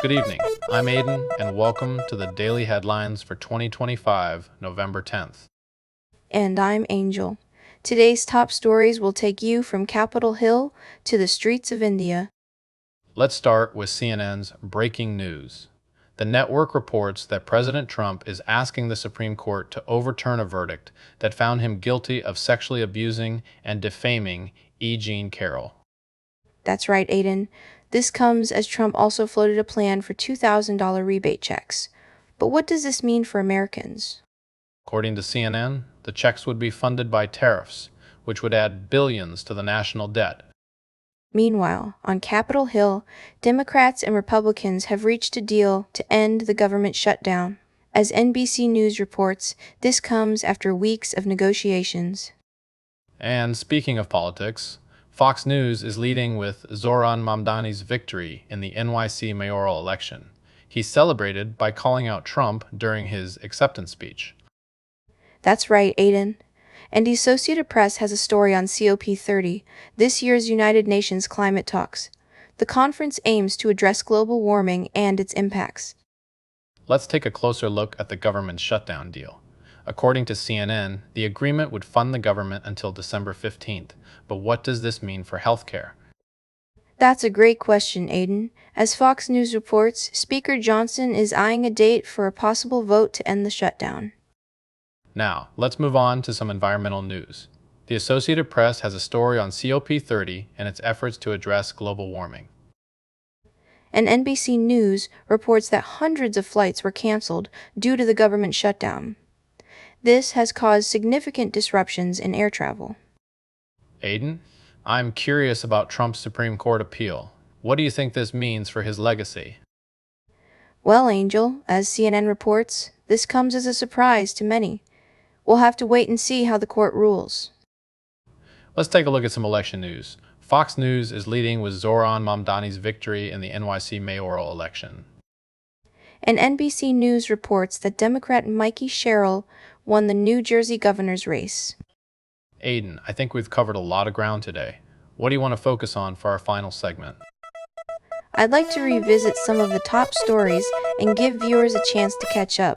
Good evening. I'm Aiden, and welcome to the Daily Headlines for 2025, November 10th. And I'm Angel. Today's top stories will take you from Capitol Hill to the streets of India. Let's start with CNN's breaking news. The network reports that President Trump is asking the Supreme Court to overturn a verdict that found him guilty of sexually abusing and defaming E. Jean Carroll. That's right, Aiden. This comes as Trump also floated a plan for $2,000 rebate checks. But what does this mean for Americans? According to CNN, the checks would be funded by tariffs, which would add billions to the national debt. Meanwhile, on Capitol Hill, Democrats and Republicans have reached a deal to end the government shutdown. As NBC News reports, this comes after weeks of negotiations. And speaking of politics, Fox News is leading with Zohran Mamdani's victory in the NYC mayoral election. He celebrated by calling out Trump during his acceptance speech. That's right, Aiden. And the Associated Press has a story on COP30, this year's United Nations climate talks. The conference aims to address global warming and its impacts. Let's take a closer look at the government's shutdown deal. According to CNN, the agreement would fund the government until December 15th. But what does this mean for healthcare? That's a great question, Aiden. As Fox News reports, Speaker Johnson is eyeing a date for a possible vote to end the shutdown. Now, let's move on to some environmental news. The Associated Press has a story on COP30 and its efforts to address global warming. And NBC News reports that hundreds of flights were canceled due to the government shutdown. This has caused significant disruptions in air travel. Aiden, I'm curious about Trump's Supreme Court appeal. What do you think this means for his legacy? Well, Angel, as CNN reports, this comes as a surprise to many. We'll have to wait and see how the court rules. Let's take a look at some election news. Fox News is leading with Zohran Mamdani's victory in the NYC mayoral election. And NBC News reports that Democrat Mikey Sherrill won the New Jersey governor's race. Aiden, I think we've covered a lot of ground today. What do you want to focus on for our final segment? I'd like to revisit some of the top stories and give viewers a chance to catch up.